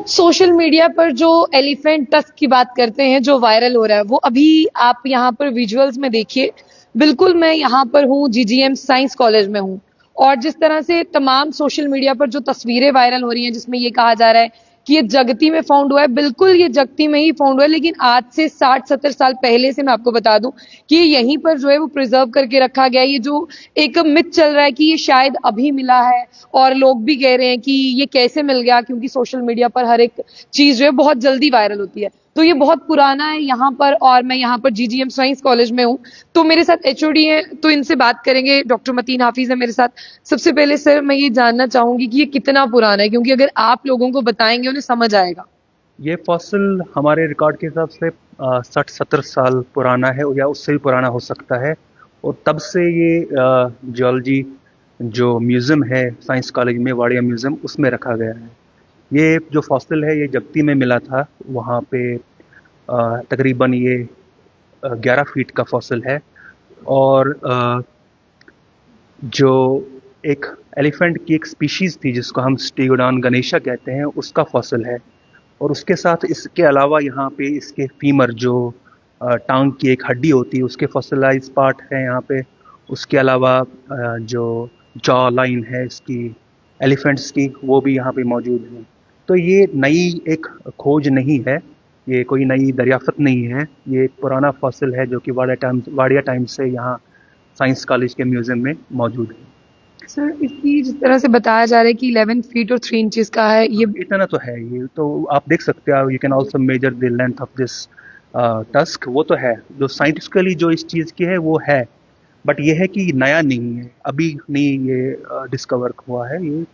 Social media पर जो elephant tusk की बात करते हैं, जो वायरल हो रहा है, वो अभी आप यहाँ पर विजुअल्स में देखिए। बिल्कुल मैं यहाँ पर हूँ, जीजीएम साइंस कॉलेज में हूँ। और जिस तरह से तमाम सोशल मीडिया पर जो तस्वीरें वायरल हो रही हैं, जिसमें ये कहा जा रहा है कि ये जगती में फाउंड हुआ है, बिल्कुल ये जगती में ही फाउंड हुआ है। लेकिन आज से 60-70 साल पहले से मैं आपको बता दूं कि यहीं पर जो है वो प्रिजर्व करके रखा गया है। ये जो एक मिथ चल रहा है कि ये शायद अभी मिला है, और लोग भी कह रहे हैं कि ये कैसे मिल गया, क्योंकि सोशल मीडिया पर हर एक चीज जो है बहुत जल्दी वायरल होती है। तो ये बहुत पुराना है यहाँ पर, और मैं यहाँ पर जीजीएम साइंस कॉलेज में हूँ। तो मेरे साथ एचओडी है, तो इनसे बात करेंगे। डॉक्टर मतीन हाफिज है मेरे साथ। सबसे पहले सर मैं ये जानना चाहूंगी कि ये कितना पुराना है, क्योंकि अगर आप लोगों को बताएंगे उन्हें समझ आएगा। ये फॉसिल हमारे रिकॉर्ड के हिसाब से 60-70 साल पुराना है या उससे भी पुराना हो सकता है। और तब से ये जियोलॉजी जो म्यूज़ियम है साइंस कॉलेज में, वाडिया म्यूज़ियम, उसमें रखा गया है। ये जो फॉसिल है ये जगती में मिला था। वहाँ पे तकरीबन ये 11 फीट का फॉसिल है। और जो एक एलिफेंट की एक स्पीशीज़ थी जिसको हम स्टीगोडॉन गनेशा कहते हैं, उसका फॉसिल है। और उसके साथ इसके अलावा यहाँ पे इसके फीमर जो टांग की एक हड्डी होती है, उसके फॉसिलाइज पार्ट है यहाँ पे। उसके अलावा जो जॉ लाइन है इसकी एलिफेंट्स की, वो भी यहाँ पे मौजूद है। तो ये नई एक खोज नहीं है, ये कोई नई दरियाफ्त नहीं है। ये एक पुराना फॉसिल है जो कि वाडिया टाइम से यहाँ साइंस कॉलेज के म्यूजियम में मौजूद है। सर इसकी जिस तरह से बताया जा रहा है कि 11 फीट और 3 इंचेस का है ये। हाँ, इतना तो है। ये तो आप देख सकते हैं, you can also measure the length of this tusk. वो तो है, जो साइंटिफिकली जो इस चीज़ की है वो है। बट ये है कि नया नहीं है, अभी नहीं ये डिस्कवर हुआ है। ये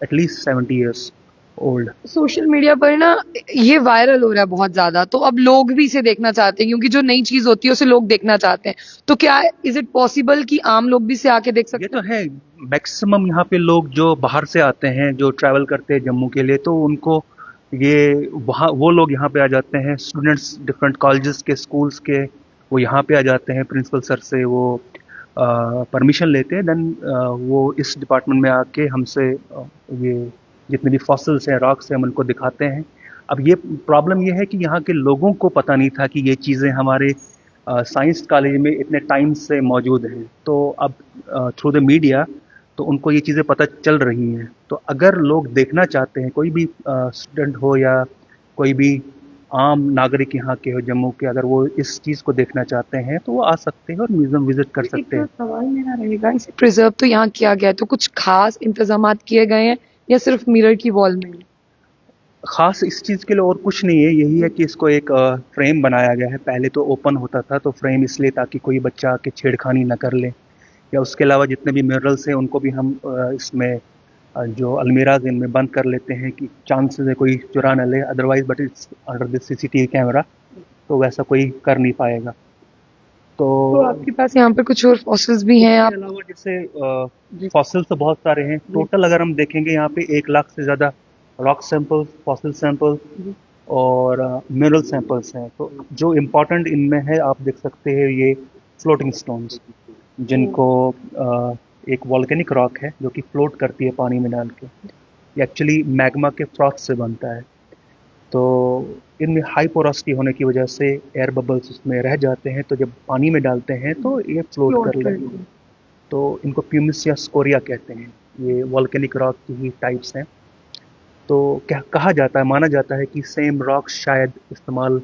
at least 70 years old. Social media पर ना ये वायरल हो रहा है बहुत ज्यादा, तो अब लोग भी इसे देखना चाहते हैं, क्योंकि जो नई चीज होती है उसे लोग देखना चाहते हैं। तो क्या इज इट पॉसिबल कि आम लोग भी इसे आके देख ये सकते तो हैं? है। मैक्सिमम यहाँ पे लोग जो बाहर से आते हैं, जो ट्रैवल करते हैं जम्मू के लिए, तो उनको ये वहाँ वो लोग यहाँ पे आ जाते हैं। स्टूडेंट्स डिफरेंट कॉलेजेस के, स्कूल्स के, वो यहाँ पे आ जाते हैं। प्रिंसिपल सर से वो परमिशन लेते हैं, देन वो इस डिपार्टमेंट में आके हमसे ये जितने भी फॉसिल्स हैं, रॉक्स हैं, हम उनको दिखाते हैं। अब ये प्रॉब्लम ये है कि यहाँ के लोगों को पता नहीं था कि ये चीज़ें हमारे साइंस कॉलेज में इतने टाइम से मौजूद हैं। तो अब थ्रू द मीडिया तो उनको ये चीज़ें पता चल रही हैं। तो अगर लोग देखना चाहते हैं, कोई भी स्टूडेंट हो या कोई भी आम नागरिक यहाँ के हो जम्मू के, अगर वो इस चीज़ को देखना चाहते हैं तो वो आ सकते हैं और म्यूज़ियम विजिट कर सकते एक हैं। सवाल मेरा रहेगा, इसे प्रिजर्व तो यहाँ किया गया है, तो कुछ खास इंतजाम किए गए हैं या सिर्फ मिरर की वॉल में ही? ख़ास इस चीज़ के लिए और कुछ नहीं है, यही है कि इसको एक फ्रेम बनाया गया है। पहले तो ओपन होता था, तो फ्रेम इसलिए ताकि कोई बच्चा आके छेड़खानी ना कर ले। या उसके अलावा जितने भी मिनरल्स हैं उनको भी हम इसमें जो अलमीराज इनमें बंद कर लेते हैं कि चांसेस है कोई चुरा न ले। Otherwise but it's under the CCTV camera, तो वैसा कोई कर नहीं पाएगा। तो तो आपके पास यहाँ पर कुछ और फॉसिल्स भी हैं उसके आप? अलावा जैसे फॉसिल्स तो बहुत सारे हैं। टोटल अगर हम देखेंगे यहाँ पे 1 लाख से ज़्यादा रॉक सैंपल्स, फॉसिल सैंपल और मिनरल सैंपल्स हैं। तो जो इम्पोर्टेंट इनमें है, आप देख सकते हैं ये फ्लोटिंग स्टोन्स, जिनको एक वॉल्केनिक रॉक है जो कि फ्लोट करती है पानी में डाल के। ये एक्चुअली मैग्मा के फ्रॉथ से बनता है। तो इनमें हाई पोरोसिटी होने की वजह से एयर बबल्स उसमें रह जाते हैं, तो जब पानी में डालते हैं तो ये फ्लोट कर फ्लोट लेंगे। करती तो इनको प्यूमिस या स्कोरिया कहते हैं। ये वॉल्केनिक रॉक की ही टाइप्स हैं। तो क्या कहा जाता है, माना जाता है कि सेम रॉक्स शायद इस्तेमाल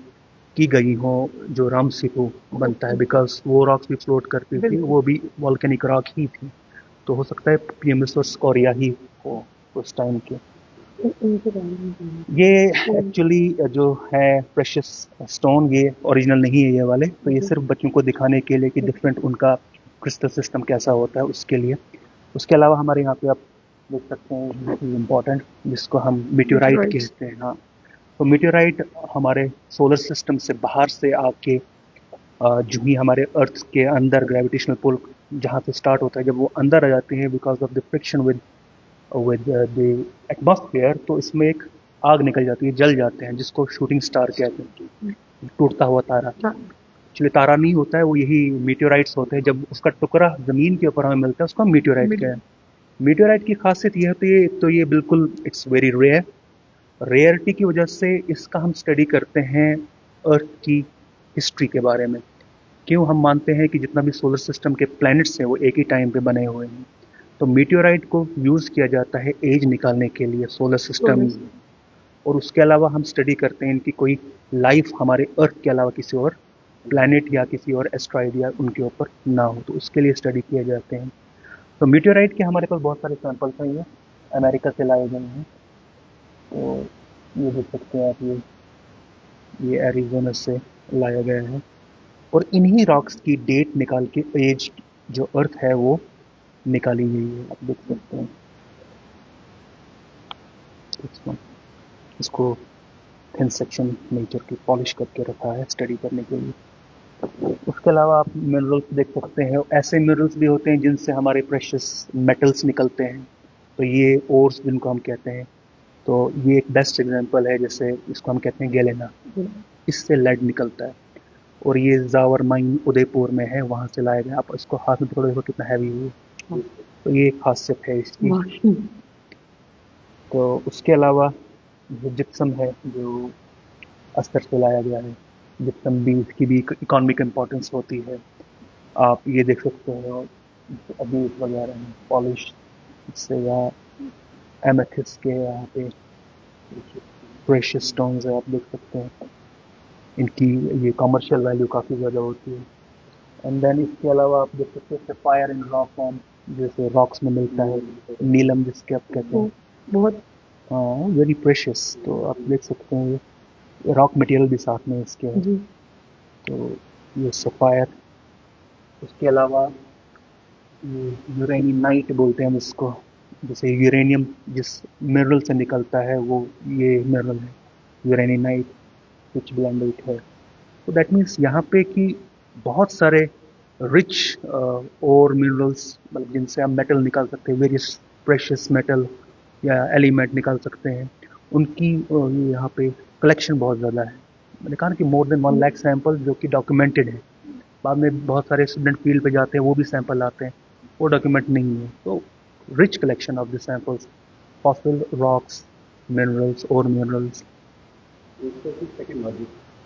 की गई हो जो राम सेतु बनता है, बिकॉज वो रॉक्स भी फ्लोट करती थी, बिल्कुल। वो भी वॉल्केनिक रॉक ही थी। तो हो सकता है प्यूमिस और स्कोरिया ही हो उस टाइम के। ये एक्चुअली जो है प्रेशियस स्टोन, ये ओरिजिनल नहीं है ये वाले। तो ये सिर्फ बच्चों को दिखाने के लिए कि डिफरेंट उनका क्रिस्टल सिस्टम कैसा होता है, उसके लिए। उसके अलावा हमारे यहाँ पे आप देख सकते हैं इम्पोर्टेंट, जिसको हम मीटेओराइट Meteorites। कहते हैं। हाँ, तो मीटेओराइट हमारे सोलर सिस्टम से बाहर से आके जो ही हमारे अर्थ के अंदर ग्रेविटेशनल पुल जहाँ से स्टार्ट होता है, जब वो अंदर आ जाती है because of the friction with the atmosphere, तो इसमें एक आग निकल जाती है, जल जाते हैं, जिसको शूटिंग स्टार कहते हैं, टूटता हुआ तारा। हाँ। एक्चुअली तारा नहीं होता है वो, यही मीटेओराइट्स होते हैं। जब उसका टुकड़ा जमीन के ऊपर हमें मिलता है, उसको मीटेओराइट कहते हैं। मीटेओराइट की खासियत ये होती है, एक तो ये बिल्कुल इट्स वेरी रेयर, रेयरिटी की वजह से इसका हम स्टडी करते हैं अर्थ की हिस्ट्री के बारे में। क्यों हम मानते हैं कि जितना भी सोलर सिस्टम के प्लैनेट्स हैं वो एक ही टाइम पे बने हुए हैं। तो मीटियोराइट को यूज़ किया जाता है एज निकालने के लिए सोलर सिस्टम, और उसके अलावा हम स्टडी करते हैं इनकी कोई लाइफ हमारे अर्थ के अलावा किसी और प्लैनेट या किसी और एस्ट्रॉइड या उनके ऊपर ना हो, तो उसके लिए स्टडी किए जाते हैं। तो मीटियोराइट के हमारे पास बहुत सारे सैंपल्स हैं, ये अमेरिका से लाए गए हैं। तो ये देख सकते हैं आप, ये एरिजोना से लाया गया है, और इन्हीं रॉक्स की डेट निकाल के एज जो अर्थ है वो निकाली गई है, आप देख सकते हैं। इसको थिन सेक्शन नेचर की पॉलिश करके रखा है स्टडी करने के लिए। उसके अलावा आप मिनरल्स देख सकते हैं, ऐसे मिनरल्स भी होते हैं जिनसे हमारे प्रेशियस मेटल्स निकलते हैं, तो ये ओर्स जिनको हम कहते हैं। तो ये एक बेस्ट एग्जांपल है, जैसे इसको हम कहते हैं गैलेना, इससे लेड निकलता है, और ये जावर माइन उदयपुर में है, वहाँ से लाया गया। आप इसको हाथ में पकड़ो, देखो कितना हैवी है। तो ये एक खासियत है इसकी। तो उसके अलावा जो जिप्सम है, जो अस्तर से लाया गया है, जिप्सम भी, इसकी भी इकोनॉमिक इम्पोर्टेंस होती है। आप ये देख सकते हो अभी वगैरह में पॉलिश से, या एमेथिस के यहाँ पे प्रेशियस स्टोन्स है, आप देख सकते हैं इनकी ये कमर्शियल वैल्यू काफ़ी ज़्यादा होती है। एंड देन इसके अलावा आप देख सकते हैं सफायर इन रॉ फॉर्म, जैसे रॉक्स में मिलता है, नीलम जिसके आप कहते हैं, बहुत वेरी प्रेशियस। तो आप देख सकते हैं ये रॉक मटेरियल भी साथ में इसके है। तो ये सफायर, उसके अलावा ये यूरेनियमाइट बोलते हैं हम इसको, जैसे यूरेनियम जिस मिनरल से निकलता है वो ये मिनरल है यूरेनियमाइट, विच ब्लेंडेड है। तो दैट मीन्स यहाँ पे कि बहुत सारे रिच और मिनरल्स, मतलब जिनसे हम मेटल निकाल सकते हैं, वेरियस प्रेशियस मेटल या एलिमेंट निकाल सकते हैं, उनकी यहाँ पे कलेक्शन बहुत ज़्यादा है। मैंने कहा ना कि मोर देन 1 लाख सैंपल जो कि डॉक्यूमेंटेड है। बाद में बहुत सारे स्टूडेंट फील्ड पे जाते हैं, वो भी सैंपल लाते हैं, वो डॉक्यूमेंट नहीं है। तो rich collection of the samples, fossil rocks, minerals और मिनरल्स,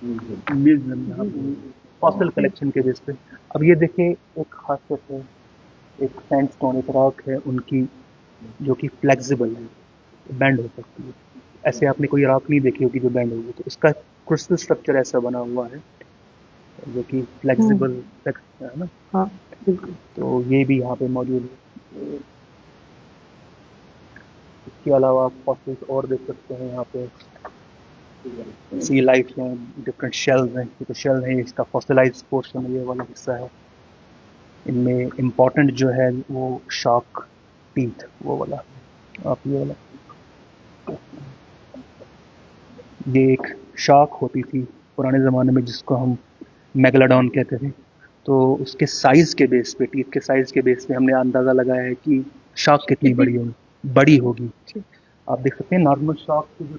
म्यूजियम यहाँ पे फॉसिल कलेक्शन के बेस पे। अब ये देखिए एक खासियत है, एक सैंडस्टोन, एक रॉक है उनकी जो कि फ्लेक्सिबल है, बैंड हो सकती है। ऐसे आपने कोई रॉक नहीं देखी होगी जो बैंड होगी, तो इसका क्रिस्टल स्ट्रक्चर ऐसा बना हुआ है जो कि फ्लेक्सिबल है ना। हाँ बिल्कुल। तो ये भी यहाँ पे मौजूद है। इसके अलावा आप फॉसिल्स और देख सकते हैं यहाँ पे, सी लाइफ हैं, डिफरेंट शेल्स हैं। ये तो शेल है, इसका फॉसिलाइज पोर्शन ये वाला हिस्सा है। इनमें इम्पॉर्टेंट जो है वो शार्क टीथ, वो वाला, आप ये वाला, ये एक शार्क होती थी पुराने ज़माने में जिसको हम मेगलाडॉन कहते थे। तो उसके साइज़ के बेस पे, टीथ के साइज़ के बेस पे हमने अंदाज़ा लगाया है कि शार्क कितनी बड़ी होगी। आप देख सकते हैं नॉर्मल शार्क के जो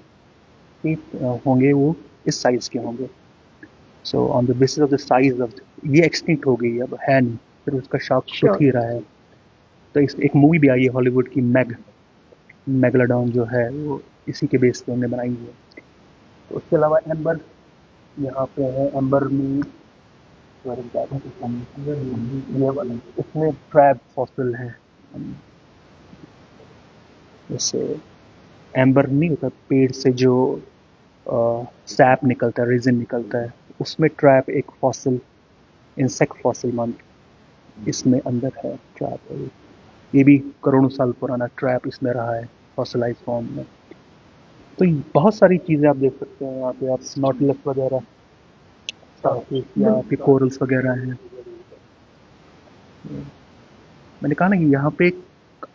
टीथ होंगे वो इस साइज़ के होंगे। So on the basis of the size of, ये एक्सटिंक्ट हो गई, अब है नहीं, फिर उसका शार्क खुद ही रहा है। तो इस एक मूवी भी आई है हॉलीवुड की, मेगलाडॉन जो है वो इसी के बेस पे हमने बनाई है। तो उसके अलावा एम्बर यहाँ पे है, एम्बर में ये वाला, इसमें क्रैब फॉसिल है। जैसे एम्बर नहीं होता, पेड़ से जो सैप निकलता है, रेजिन निकलता है, उसमें ट्रैप एक फॉसिल, इंसेक्ट फॉसिल मान, इसमें अंदर है ट्रैप। ये भी करोड़ों साल पुराना ट्रैप इसमें रहा है फॉसिलाइज फॉर्म में। तो बहुत सारी चीज़ें आप देख सकते हैं यहाँ पे, आप नॉटिलस वगैरह, या फिर कोरल्स वगैरह हैं। मैंने कहा ना कि यहाँ पे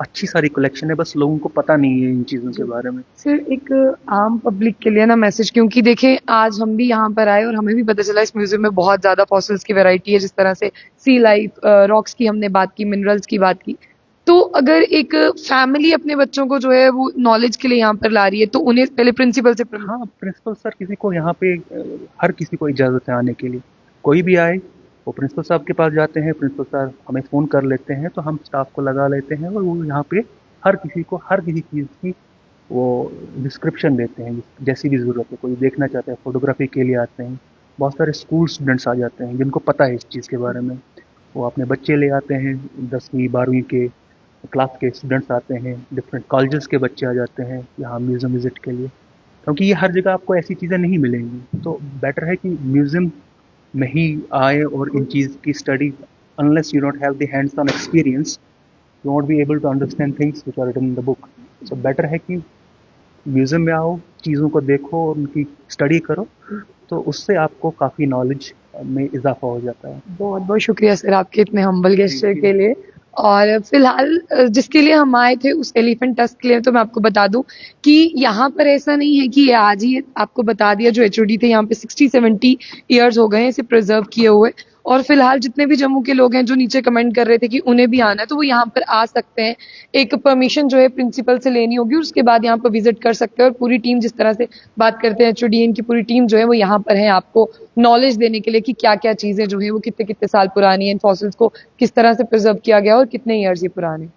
अच्छी सारी कलेक्शन है, बस लोगों को पता नहीं है इन चीज़ों के बारे में। सर एक आम पब्लिक के लिए ना मैसेज, क्योंकि देखें आज हम भी यहाँ पर आए और हमें भी पता चला इस म्यूजियम में बहुत ज्यादा फॉसिल्स की वैरायटी है, जिस तरह से सी लाइफ, रॉक्स की हमने बात की, मिनरल्स की बात की। तो अगर एक फैमिली अपने बच्चों को जो है वो नॉलेज के लिए यहाँ पर ला रही है, तो उन्हें पहले प्रिंसिपल से हाँ, प्रिंसिपल सर किसी को यहाँ पे हर किसी को इजाज़त है आने के लिए। कोई भी आए वो प्रिंसिपल साहब के पास जाते हैं, प्रिंसिपल साहब हमें फ़ोन कर लेते हैं, तो हम स्टाफ को लगा लेते हैं, और वो यहाँ पे हर किसी को हर किसी चीज़ की वो डिस्क्रिप्शन देते हैं जैसी भी ज़रूरत है। कोई देखना चाहता है, फ़ोटोग्राफी के लिए आते हैं। बहुत सारे स्कूल स्टूडेंट्स आ जाते हैं जिनको पता है इस चीज़ के बारे में। वो अपने बच्चे ले आते हैं, 10वीं 12वीं के क्लास के स्टूडेंट्स आते हैं, डिफरेंट कॉलेजेस के बच्चे आ जाते हैं यहाँ म्यूज़ियम विज़िट के लिए। क्योंकि ये हर जगह आपको ऐसी चीज़ें नहीं मिलेंगी, तो बेटर है कि म्यूज़ियम में ही आए और इन चीज़ की study. Unless you don't have the hands on experience, you won't be able to understand things which are written in the book. So better है कि म्यूज़ियम में आओ, चीज़ों को देखो और उनकी स्टडी करो, तो उससे आपको काफ़ी नॉलेज में इज़ाफ़ा हो जाता है। बहुत बहुत शुक्रिया सर आपके इतने हम्बल गेस्चर Thank you. के लिए। और फिलहाल जिसके लिए हम आए थे उस एलिफेंट टस्क के लिए, तो मैं आपको बता दूं कि यहाँ पर ऐसा नहीं है कि ये आज ही आपको बता दिया। जो एचओडी थे यहाँ पे 60-70 ईयर्स हो गए हैं इसे प्रिजर्व किए हुए। और फिलहाल जितने भी जम्मू के लोग हैं जो नीचे कमेंट कर रहे थे कि उन्हें भी आना है, तो वो यहाँ पर आ सकते हैं। एक परमिशन जो है प्रिंसिपल से लेनी होगी, उसके बाद यहाँ पर विजिट कर सकते हैं। और पूरी टीम, जिस तरह से बात करते हैं एचओडी की पूरी टीम जो है वो यहाँ पर है आपको नॉलेज देने के लिए कि क्या क्या चीजें जो है वो कितने कितने साल पुरानी है, इन फॉसिल्स को किस तरह से प्रिजर्व किया गया और कितने ईयर्स ये पुराने।